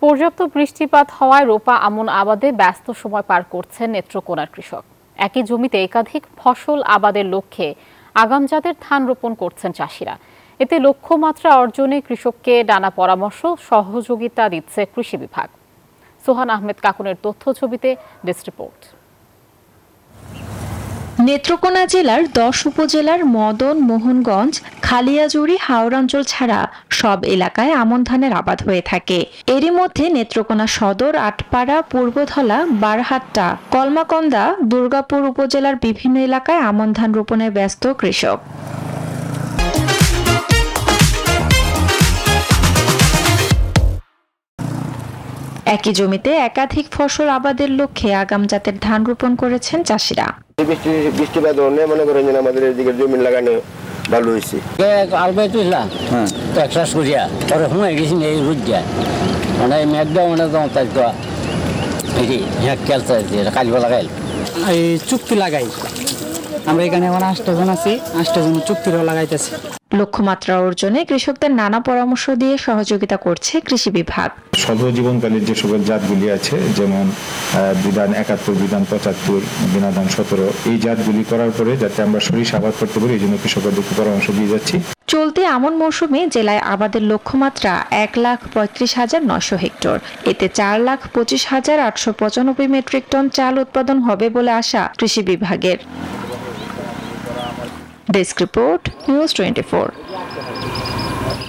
পর্যাপ্ত বৃষ্টিপাত হওয়ায় রোপা আমন আবাদে ব্যস্ত সময় পার করছেন নেত্রকোনার কৃষক। একই জমিতে একাধিক ফসল আবাদের লক্ষ্যে আগাম জাতের ধান রোপণ করছেন চাষিরা। এতে লক্ষ্যমাত্রা অর্জনে কৃষককে নানা পরামর্শ সহযোগিতা দিচ্ছে কৃষি বিভাগ। সোহান আহমেদ কাকুনের তথ্য ছবিতে ডেস্ক রিপোর্ট। নেত্রকোনা জেলার 10 উপজেলার মদন, মোহনগঞ্জ, খালিয়াজুড়ি, হাওড়াঞ্চল ছাড়া সব এলাকায় আমন ধানের আবাদ হয়ে থাকে। এরই মধ্যে নেত্রকোনা সদর, আটপাড়া, পূর্বধলা, বারহাট্টা, কলমাকন্দা, দুর্গাপুর উপজেলার বিভিন্ন এলাকায় আমন ধান রোপণে ব্যস্ত কৃষক। একই জমিতে একাধিক ফসল আবাদের লক্ষ্যে আগাম জাতের ধান রোপণ করেছেন চাষিরা। বৃষ্টিপাত মনে করেন যে আমাদের এদিকে জমি লাগানো ভালো হয়েছে। আলবাই তুললাম এক চাষ করিয়া পরে হুঁয়ে গেছি এই রোদ দিয়া মানে মেঘটা মানে তাই তো খেলতে কালিবা লাগাই এই চুক্তি লাগাই আমরা এখানে এখন 8 জন আছি, 8 জন চুক্তিরও লাগাইতেছি। লক্ষ্যমাত্রা অর্জনে কৃষকদের নানা পরামর্শ দিয়ে সহযোগিতা করছে কৃষি বিভাগ। সর্বজীবনকালীন যে সকল জাতগুলি আছে, যেমন বিধান 71, বিধান 75, বিধান 17, এই জাতগুলি করার পরে যাতে আমরা সরিষা আবাদ করতে পারি এই জন্য কৃষকদেরকে পরামর্শ দিয়ে যাচ্ছি। চলতি আমন মৌসুমে জেলায় আবাদের লক্ষ্যমাত্রা 1,35,900 হেক্টর। এতে 4,25,895 মেট্রিক টন চাল উৎপাদন হবে বলে আশা কৃষি বিভাগের। Desk report, news 24।